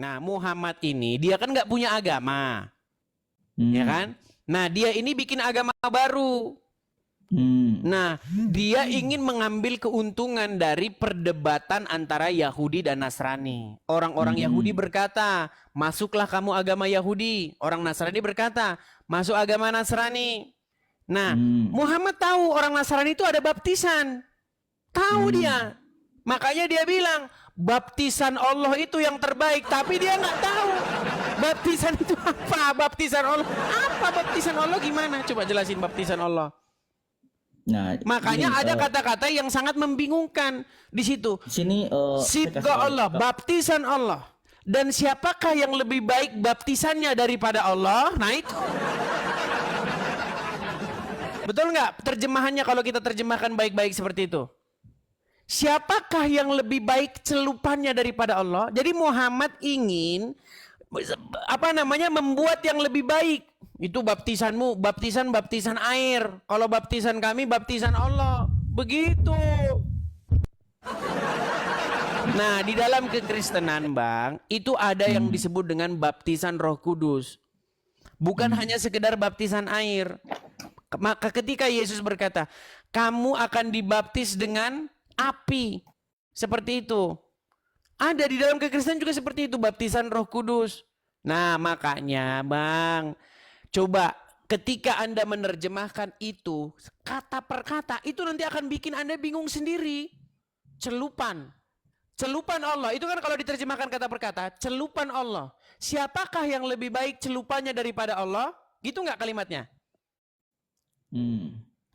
Nah, Muhammad ini dia kan nggak punya agama, ya kan? Nah, dia ini bikin agama baru. Nah, dia ingin mengambil keuntungan dari perdebatan antara Yahudi dan Nasrani. Orang-orang Yahudi berkata, masuklah kamu agama Yahudi. Orang Nasrani berkata, masuk agama Nasrani. Nah, Muhammad tahu orang Nasrani itu ada baptisan. Tahu dia. Makanya dia bilang, baptisan Allah itu yang terbaik. Tapi dia nggak tahu baptisan itu apa. Baptisan Allah. Apa baptisan Allah gimana? Coba jelasin baptisan Allah. Nah, makanya ada kata-kata yang sangat membingungkan di situ. Sini Sidqa Allah, baptisan Allah. Dan siapakah yang lebih baik baptisannya daripada Allah? Nah itu. Betul nggak terjemahannya kalau kita terjemahkan baik-baik seperti itu? Siapakah yang lebih baik celupannya daripada Allah? Jadi Muhammad ingin membuat yang lebih baik. Itu baptisanmu, baptisan air. Kalau baptisan kami, baptisan Allah. Begitu. Nah, di dalam kekristenan, Bang, itu ada yang disebut dengan baptisan Roh Kudus. Bukan hanya sekedar baptisan air. Maka ketika Yesus berkata, kamu akan dibaptis dengan api. Seperti itu. Ada di dalam kekristenan juga seperti itu, baptisan Roh Kudus. Nah, makanya, Bang, coba ketika Anda menerjemahkan itu kata per kata, itu nanti akan bikin Anda bingung sendiri. Celupan Allah, itu kan kalau diterjemahkan kata per kata, celupan Allah. Siapakah yang lebih baik celupannya daripada Allah? Gitu nggak kalimatnya?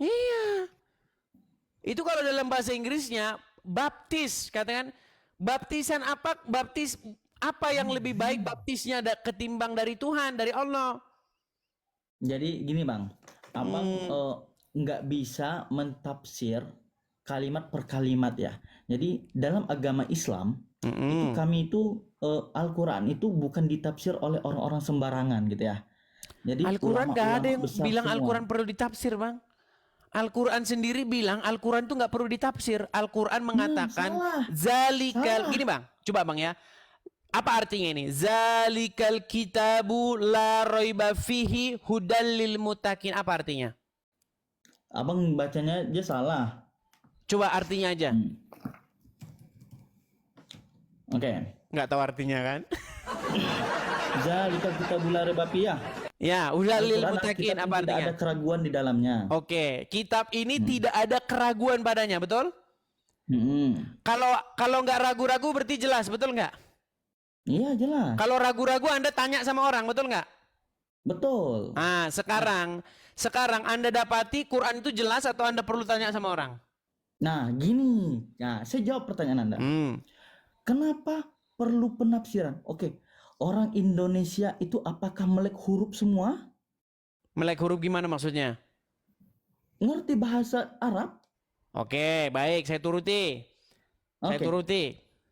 Iya. Itu kalau dalam bahasa Inggrisnya, baptis, katakan, baptisan apa? Baptis apa yang lebih baik baptisnya ketimbang dari Tuhan, dari Allah? Jadi gini Bang, Abang nggak bisa mentafsir kalimat per kalimat ya. Jadi dalam agama Islam itu kami itu Al-Quran itu bukan ditafsir oleh orang-orang sembarangan gitu ya. Jadi Al-Quran nggak ada yang bilang semua. Al-Quran perlu ditafsir, Bang. Al-Quran sendiri bilang Al-Quran itu nggak perlu ditafsir. Al-Quran mengatakan zalikal, gini Bang, coba Bang ya. Apa artinya ini? Zalikal kitabu la raiba fihi hudal lil muttaqin. Apa artinya? Abang bacanya aja salah. Coba artinya aja. Oke. Nggak tahu artinya kan? Zalikal kitabu la raiba fihi. Ya, hudal lil muttaqin apa artinya? Tidak ada keraguan di dalamnya. Oke, kitab ini tidak ada keraguan padanya, betul? Kalau nggak ragu-ragu berarti jelas, betul nggak? Iya jelas. Kalau ragu-ragu Anda tanya sama orang, betul nggak? Betul. Nah, sekarang Anda dapati Quran itu jelas atau Anda perlu tanya sama orang? Nah, gini. Nah, saya jawab pertanyaan Anda. Kenapa perlu penafsiran? Oke. Orang Indonesia itu apakah melek huruf semua? Melek huruf gimana maksudnya? Ngerti bahasa Arab? Oke, baik, saya turuti.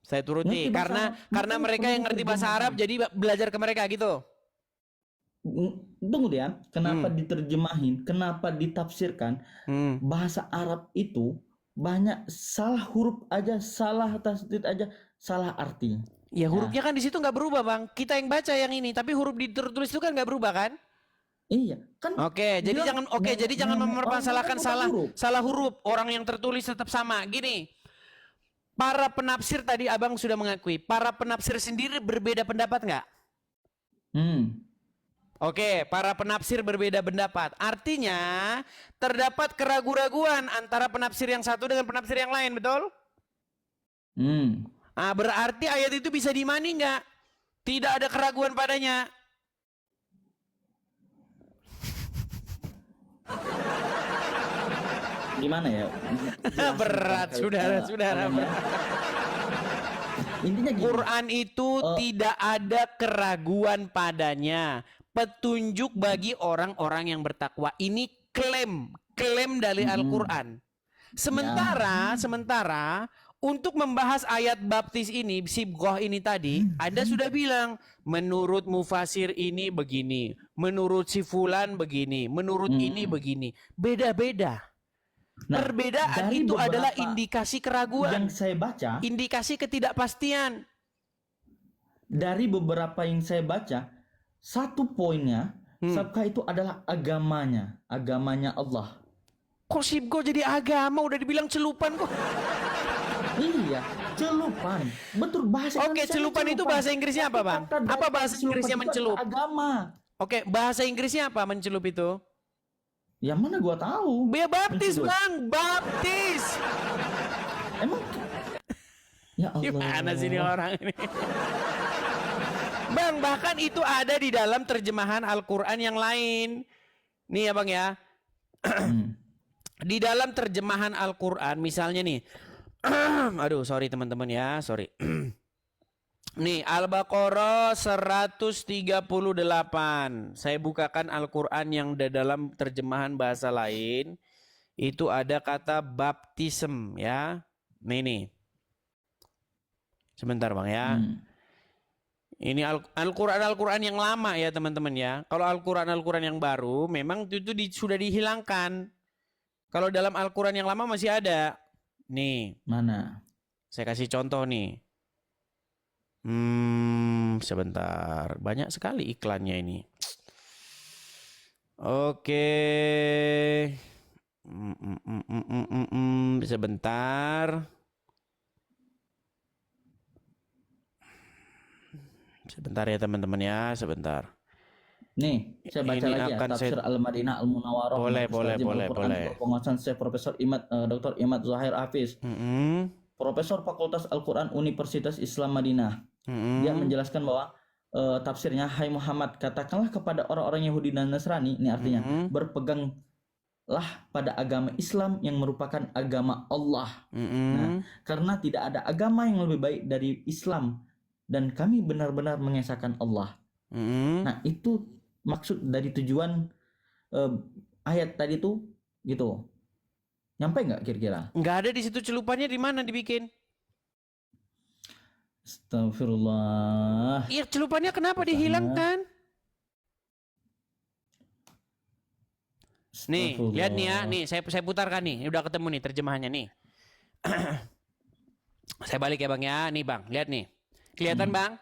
Saya turuti karena mereka yang ngerti bahasa Arab jadi belajar ke mereka gitu. Tunggu dia, kenapa diterjemahin, kenapa ditafsirkan? Bahasa Arab itu banyak salah huruf aja, salah tasdid aja, salah arti. Ya hurufnya kan di situ nggak berubah Bang. Kita yang baca yang ini, tapi huruf ditulis itu kan nggak berubah kan? Iya, kan. Jadi jangan mempermasalahkan salah huruf. Orang yang tertulis tetap sama. Gini, para penafsir tadi Abang sudah mengakui, para penafsir sendiri berbeda pendapat nggak? Oke, para penafsir berbeda pendapat. Artinya terdapat keraguan-raguan antara penafsir yang satu dengan penafsir yang lain, betul? Nah, berarti ayat itu bisa diimani nggak? Tidak ada keraguan padanya. Gimana ya? Berat, saudara. Intinya gini. Quran itu tidak ada keraguan padanya. Petunjuk bagi orang-orang yang bertakwa. Ini klaim dari Al-Quran. Sementara untuk membahas ayat baptis ini, sibghah ini tadi, Anda sudah bilang, menurut mufasir ini begini, menurut si fulan begini, menurut ini begini. Beda-beda. Nah, perbedaan itu adalah indikasi keraguan. Yang saya baca, indikasi ketidakpastian. dari beberapa yang saya baca, satu poinnya Sabka itu adalah agamanya Allah. Kok Sibgo jadi agama? Udah dibilang celupan kok. Iya, celupan. Betul, bahasa Oke, Indonesianya celupan itu bahasa Inggrisnya apa, Bang? Kata Apa dari bahasa celupan Inggrisnya itu mencelup? adalah agama. Oke, bahasa Inggrisnya apa mencelup itu? Yang mana gua tahu? Dia baptis, Mencelup. Bang. Baptis. Emang ya Allah. Gimana sih ini orang ini? Bang, bahkan itu ada di dalam terjemahan Al-Quran yang lain. Nih ya Bang ya. Di dalam terjemahan Al-Quran misalnya nih. Aduh sorry teman-teman ya. Sorry. Nih Al-Baqarah 138. Saya bukakan Al-Quran yang dalam terjemahan bahasa lain. Itu ada kata baptism ya. Nih. Sebentar Bang ya. Ini Al-Quran yang lama ya teman-teman ya. Kalau Al-Quran yang baru memang itu sudah dihilangkan. Kalau dalam Al-Quran yang lama masih ada. Nih. Mana? Saya kasih contoh nih. Sebentar. Banyak sekali iklannya ini. Oke. Sebentar. Sebentar ya teman-teman ya, sebentar. Nih, saya baca Ini lagi ya, akan Tafsir Al-Madinah Al-Munawwarah. Boleh. Penguasaan Syekh Profesor Dr. Imad Zahir Hafiz. Profesor Fakultas Al-Quran Universitas Islam Madinah. Dia menjelaskan bahwa tafsirnya, hai Muhammad, katakanlah kepada orang-orang Yahudi dan Nasrani, ini artinya berpeganglah pada agama Islam yang merupakan agama Allah. Nah, karena tidak ada agama yang lebih baik dari Islam dan kami benar-benar mengesahkan Allah. Nah, itu maksud dari tujuan ayat tadi tuh gitu. Nyampe nggak kira-kira? Nggak ada di situ celupannya, di mana dibikin? Astagfirullah. Iya, celupannya kenapa dihilangkan? Nih, lihat nih ya, nih saya putarkan nih, udah ketemu nih terjemahannya nih. Saya balik ya Bang ya, nih Bang, lihat nih. Kelihatan Bang?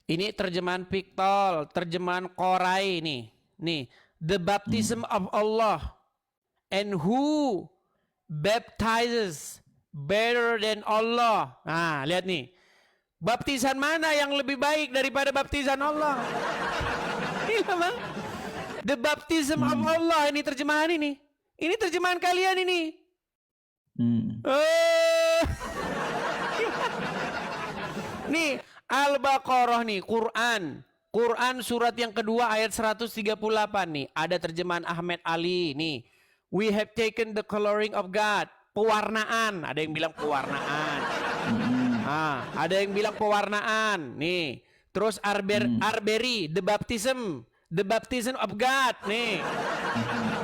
Ini terjemahan Piktol, terjemahan Qorai nih. Nih, the baptism of Allah and who baptizes better than Allah. Nah, lihat nih. Baptisan mana yang lebih baik daripada baptisan Allah? Iya Bang. The baptism of Allah, ini terjemahan ini. Ini terjemahan kalian ini. Nih, Al-Baqarah nih, Quran. Quran surat yang kedua ayat 138 nih. Ada terjemahan Ahmed Ali nih. We have taken the coloring of God. Pewarnaan. Ada yang bilang pewarnaan. Ada yang bilang pewarnaan. Nih. Terus Arberi, the baptism. The baptism of God. Nih.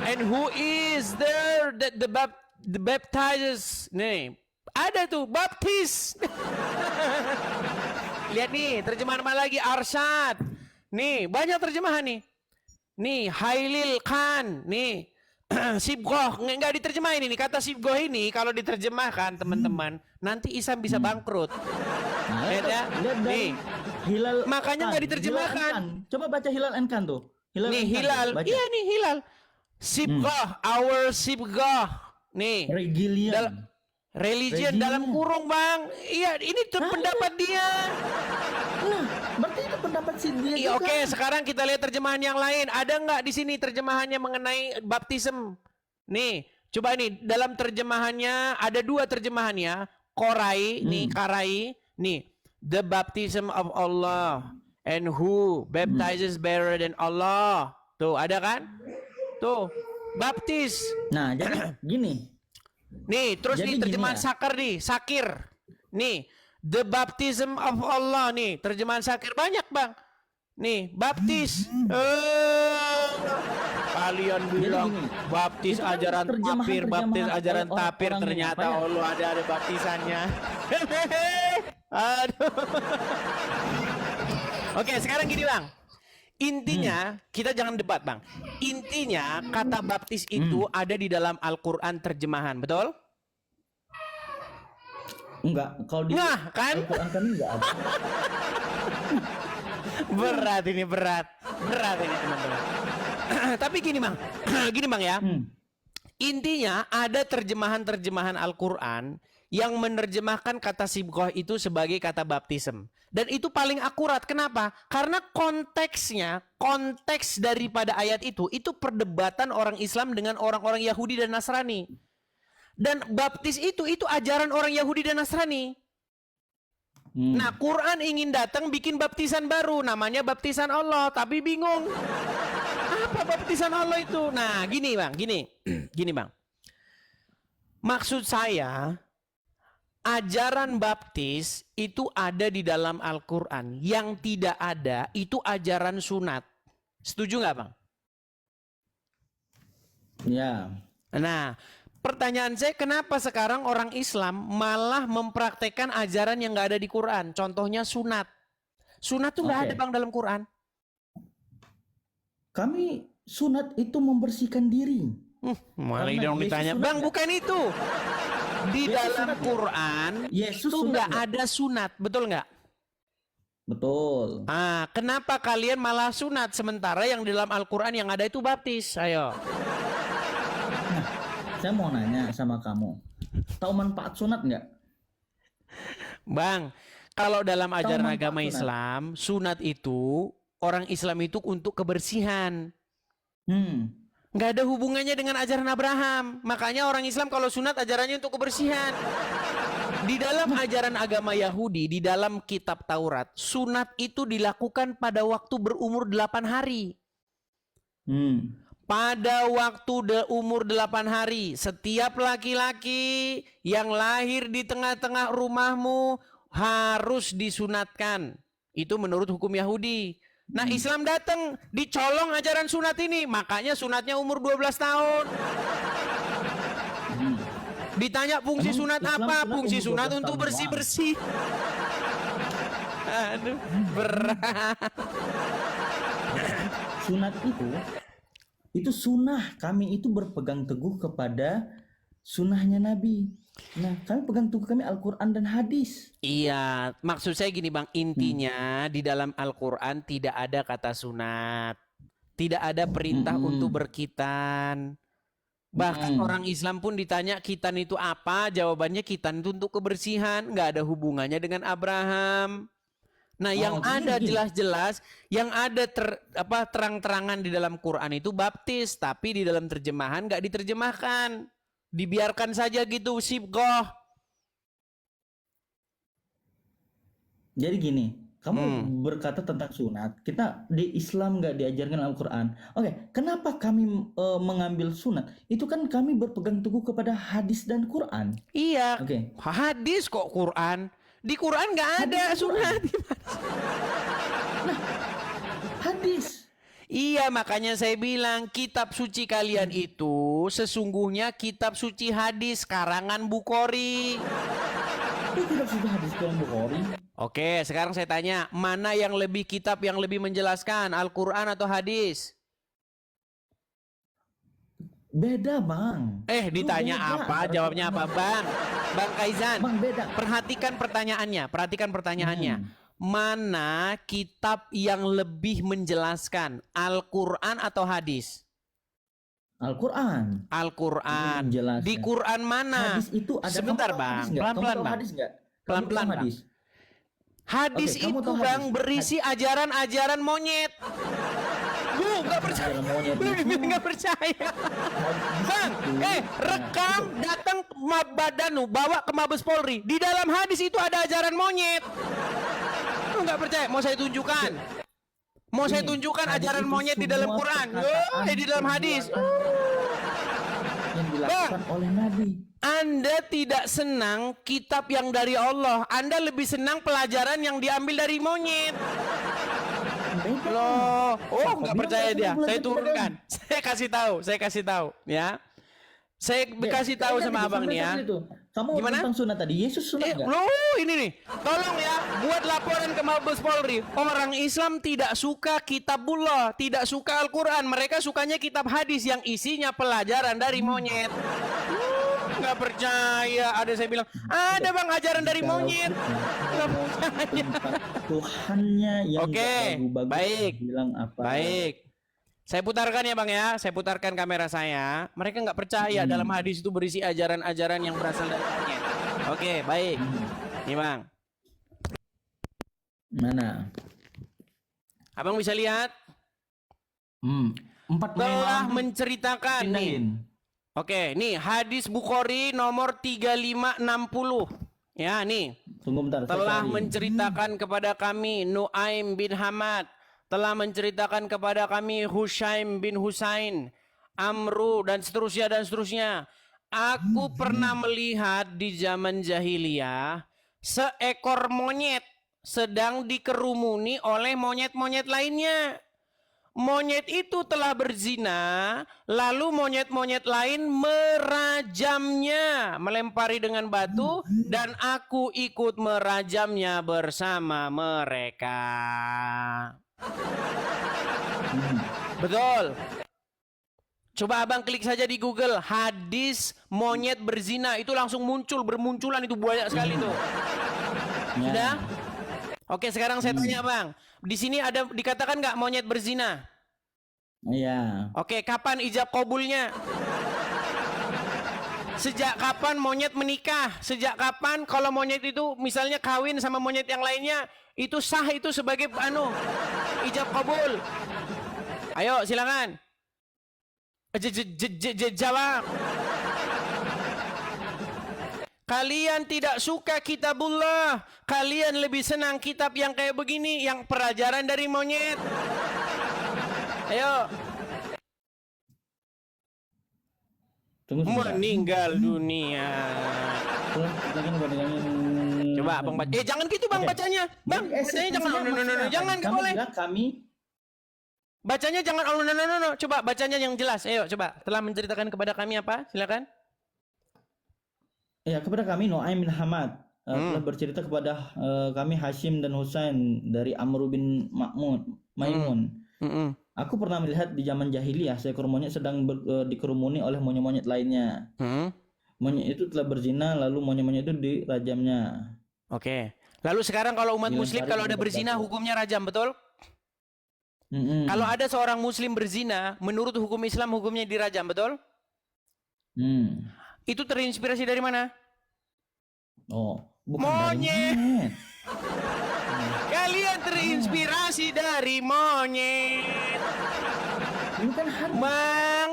And who is there that the baptizes? Nih. Ada tuh, baptis. Lihat nih, terjemahan apa lagi? Arsyad. Nih, banyak terjemahan nih. Nih, Hailil Khan. Nih, Sibgoh. Nggak diterjemahin ini. Kata Sibgoh ini, kalau diterjemahkan, teman-teman, nanti Isam bisa bangkrut. Lihat ya. Nih, Hilal. makanya nggak diterjemahkan. Coba baca Hilal Enkan tuh. Nih, Hilal. Iya nih, Hilal. Sibgoh, our Sibgoh. Nih. Religion dalam kurung Bang. Iya, ini tuh pendapat dia. Nah, berarti itu pendapat si dia Iya, juga. oke, sekarang kita lihat terjemahan yang lain. Ada nggak di sini terjemahannya mengenai baptism? Nih, coba nih dalam terjemahannya ada dua terjemahannya. Qorai, nih Karai, nih the baptism of Allah and who baptizes better than Allah. Tuh, ada kan? Tuh, baptis. Nah, jadi gini. Nih, terus Jadi nih terjemahan gini ya. Sakir nih, Sakir. Nih, the baptism of Allah nih, terjemahan Sakir banyak, Bang. Nih, baptis. Kalian bilang gini, baptis itu kan ajaran tapir, terjemahan-terjemahan baptis ajaran orang-orang tapir, ini, ternyata apa ya? Allah ada baptisannya. Aduh. Oke, sekarang gini, Bang. Intinya, kita jangan debat Bang. Intinya, kata baptis itu ada di dalam Al-Quran terjemahan, betul? Enggak, kalau di Nah, kan? Al-Quran kami enggak ada. Berat ini, berat. Berat ini, teman-teman. Tapi gini, Bang. Gini, Bang ya. Intinya ada terjemahan-terjemahan Al-Quran yang menerjemahkan kata sibghah itu sebagai kata baptism. Dan itu paling akurat. Kenapa? Karena konteksnya, konteks daripada ayat itu perdebatan orang Islam dengan orang-orang Yahudi dan Nasrani. Dan baptis itu ajaran orang Yahudi dan Nasrani. Nah, Quran ingin datang bikin baptisan baru, namanya baptisan Allah, tapi bingung. Apa baptisan Allah itu? Nah, gini Bang, gini. Gini Bang. Maksud saya, ajaran baptis itu ada di dalam Al-Quran. Yang tidak ada itu ajaran sunat. Setuju nggak Bang? Ya. Nah, pertanyaan saya, kenapa sekarang orang Islam malah mempraktekkan ajaran yang nggak ada di Quran? Contohnya sunat. Sunat tuh nggak ada Bang dalam Quran. Kami sunat itu membersihkan diri. Malah Karena dong Yesus ditanya, sunat Bang nggak? bukan itu. Di Yesus dalam sunat nggak? Quran Yesus itu sunat nggak nggak? ada sunat, betul nggak? Betul. Ah, kenapa kalian malah sunat sementara yang di dalam Al-Quran yang ada itu baptis? Ayo. Saya mau nanya sama kamu. Tahu manfaat sunat nggak? Bang, kalau dalam ajaran manfaat agama sunat? Islam, sunat itu orang Islam itu untuk kebersihan. Nggak ada hubungannya dengan ajaran Abraham. Makanya orang Islam kalau sunat ajarannya untuk kebersihan. Di dalam ajaran agama Yahudi, di dalam kitab Taurat, sunat itu dilakukan pada waktu berumur 8 hari. Pada waktu umur 8 hari, setiap laki-laki yang lahir di tengah-tengah rumahmu harus disunatkan. Itu menurut hukum Yahudi. Nah, Islam datang dicolong ajaran sunat ini, makanya sunatnya umur 12 tahun. Ditanya fungsi Emang sunat Islam apa? sunat Fungsi umur sunat 12 untuk tahun bersih-bersih. Aduh, berat. Sunat itu sunnah. Kami itu berpegang teguh kepada sunnahnya Nabi. Nah, kami pegang teguh kami Al-Quran dan hadis. Iya, maksud saya gini Bang, intinya di dalam Al-Quran tidak ada kata sunat. Tidak ada perintah untuk berkitan. Bahkan orang Islam pun ditanya kitan itu apa, jawabannya kitan itu untuk kebersihan, nggak ada hubungannya dengan Abraham. Nah, yang ada jelas-jelas, yang ada terang-terangan di dalam Quran itu baptis, tapi di dalam terjemahan nggak diterjemahkan, dibiarkan saja gitu, sibghah. Jadi gini, kamu berkata tentang sunat, kita di Islam nggak diajarkan Al-Quran. Oke, kenapa kami mengambil sunat? Itu kan kami berpegang teguh kepada hadis dan Quran. Iya, Oke. hadis kok Quran. Di Quran nggak ada sunat. Nah, hadis. Iya, makanya saya bilang kitab suci kalian itu sesungguhnya kitab suci hadis karangan Bukhari. Itu tidak sudah hadis dalam Bukhari. Oke, sekarang saya tanya, mana yang lebih kitab yang lebih menjelaskan, Al-Quran atau hadis? Beda, Bang. Ditanya beda. apa? Jawabnya apa, Bang? Bang Kaizan, Bang, beda. perhatikan pertanyaannya. Mana kitab yang lebih menjelaskan, Al-Quran atau hadis? Al-Quran. Al-Quran. Menjelaskan. Di Quran mana? Hadis itu ada. Sebentar, Kamu tahu Bang. hadis nggak? Pelan-pelan, Kamu tahu Bang. hadis nggak? Pelan-pelan, Kamu tahu Bang. hadis. Hadis Oke, kamu itu, tahu Bang, hadis. berisi ajaran-ajaran monyet. Nggak percaya. Ajaran monyet Lu itu. nggak percaya. Hadis Bang, itu. rekam datang ke Badanu, bawa ke Mabes Polri. Di dalam hadis itu ada ajaran monyet. Lu nggak percaya? Mau saya tunjukkan. Mau saya tunjukkan hadis ajaran itu monyet di dalam semua Quran. perkataan Di dalam hadis. yang dilakukan oleh Nabi. Anda tidak senang kitab yang dari Allah. Anda lebih senang pelajaran yang diambil dari monyet. Beda. Loh, Siapa nggak bilang percaya kamu dia. belajar Saya Quran? turunkan. Saya kasih tahu, ya. Saya kasih tahu Kalian sama tadi abang nih ya. sampai itu. Kamu Gimana? tentang sunat tadi. Yesus sunat nggak? Loh, ini nih. Tolong ya, buat laporan ke Mabes Polri. Orang Islam tidak suka kitabullah, tidak suka Al-Quran. Mereka sukanya kitab hadis yang isinya pelajaran dari monyet. nggak percaya. Ada saya bilang, ada bang ajaran dari Kalau monyet. kita Nggak percaya. tempat Tuhannya yang Oke, nggak bagus-bagus, baik. bilang apa? Baik. Saya putarkan ya bang ya. Saya putarkan kamera saya. Mereka nggak percaya dalam hadis itu berisi ajaran-ajaran yang berasal dari monyet. Oke, baik. Nih bang. Mana? Abang bisa lihat. 4 Telah menceritakan nih. pindahin. Oke, nih hadis Bukhari nomor 3560. Ya, nih. Tunggu bentar. saya Telah cari. menceritakan kepada kami Nuaim bin Hamad, telah menceritakan kepada kami Hushaim bin Husain, Amru dan seterusnya. Aku pernah melihat di zaman jahiliyah seekor monyet sedang dikerumuni oleh monyet-monyet lainnya. Monyet itu telah berzina, lalu monyet-monyet lain merajamnya, melempari dengan batu, dan aku ikut merajamnya bersama mereka. Betul. Coba abang klik saja di Google, hadis monyet berzina, itu langsung bermunculan itu banyak sekali tuh. Ya. Sudah? Oke, sekarang saya tanya bang, di sini ada dikatakan nggak monyet berzina? Iya. Oke, kapan ijab kabulnya? Sejak kapan monyet menikah? Sejak kapan kalau monyet itu misalnya kawin sama monyet yang lainnya, itu sah itu sebagai ijab kabul? Ayo, silakan. Jawab. Kalian tidak suka kitabullah. Kalian lebih senang kitab yang kayak begini, yang pelajaran dari monyet. Ayo. Tunggu sebentar. Meninggal dunia. Coba abang baca. Jangan gitu bang bacanya. Bang, bacanya jangan. No. Jangan, nggak boleh. Kami Bacanya jangan. No. Coba bacanya yang jelas. Ayo, coba. Telah menceritakan kepada kami apa? Silakan. ya kepada kami Nuaim bin Hamad telah bercerita kepada kami Hashim dan Husain dari Amr bin Maimun. Aku pernah melihat di zaman jahiliyah seekor monyet sedang dikerumuni oleh monyet-monyet lainnya. Monyet itu telah berzina, lalu monyet-monyet itu dirajamnya. Oke. Lalu sekarang kalau umat muslim kalau ada berzina hukumnya rajam, betul? Kalau ada seorang muslim berzina, menurut hukum Islam hukumnya dirajam, betul? Itu terinspirasi dari mana? Oh, bukan Monyet. dari monyet. Kalian terinspirasi dari monyet. Ini kan hadis.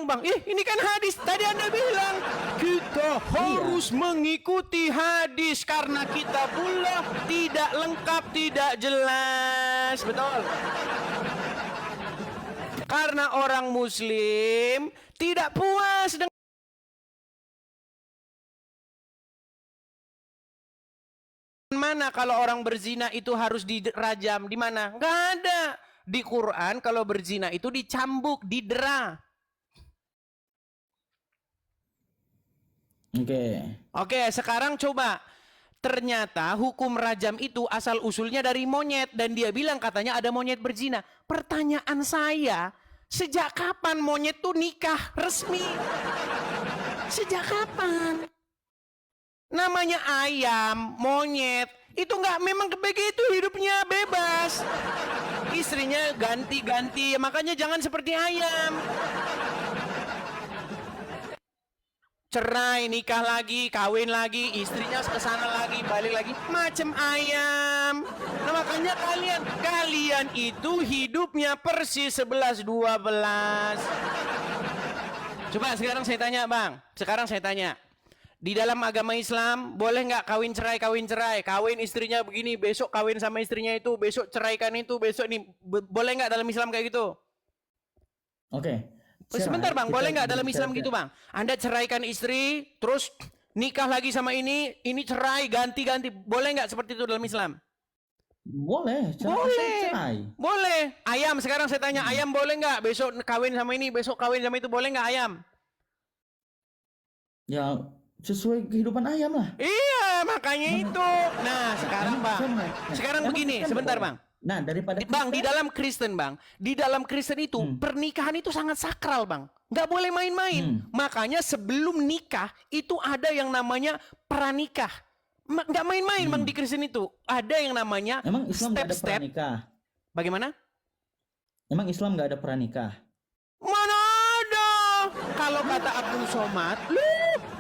Bang, ini kan hadis. Tadi Anda bilang kita harus mengikuti hadis karena kitabullah tidak lengkap, tidak jelas. Betul. Karena orang muslim tidak puas dengan mana kalau orang berzina itu harus dirajam, di mana? Nggak ada. Di Quran kalau berzina itu dicambuk, didera. Oke, sekarang coba. Ternyata hukum rajam itu asal usulnya dari monyet. Dan dia bilang katanya ada monyet berzina. Pertanyaan saya, sejak kapan monyet tuh nikah resmi? Sejak kapan? Namanya ayam, monyet. Itu nggak memang begitu hidupnya, bebas. Istrinya ganti-ganti, makanya jangan seperti ayam. Cerai, nikah lagi, kawin lagi, istrinya kesana lagi, balik lagi, macam ayam. Nah makanya kalian itu hidupnya persis 11-12. Coba sekarang saya tanya bang, di dalam agama Islam boleh nggak kawin cerai, kawin istrinya begini, besok kawin sama istrinya itu, besok ceraikan itu, besok ini, boleh nggak dalam Islam kayak gitu? Oke. Sebentar bang, boleh nggak dalam Islam gitu bang? Anda ceraikan istri, terus nikah lagi sama ini cerai, ganti-ganti, boleh nggak seperti itu dalam Islam? Boleh. Boleh. Boleh. Ayam, sekarang saya tanya, ayam boleh nggak? Besok kawin sama ini, besok kawin sama itu, boleh nggak ayam? Ya sesuai kehidupan ayam lah. Iya, makanya itu. Nah, sekarang bang, sekarang begini, sebentar bang. Nah, daripada Bang, di kita dalam Kristen, Bang, di dalam Kristen itu pernikahan itu sangat sakral, Bang. Nggak boleh main-main. Makanya sebelum nikah itu ada yang namanya pranikah. Nggak main-main, Bang, di Kristen itu. Ada yang namanya emang Islam nggak ada step-step. pranikah. Bagaimana? Emang Islam nggak ada pranikah. Mana ada? Kalau kata Abdul Somad,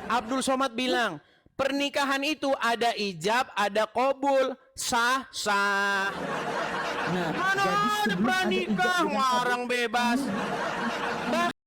Abdul Somad bilang, pernikahan itu ada ijab, ada qabul, sah, sah. Nah, Mana jadi ada sebelum ada pranikah, ijab dengan orang bebas.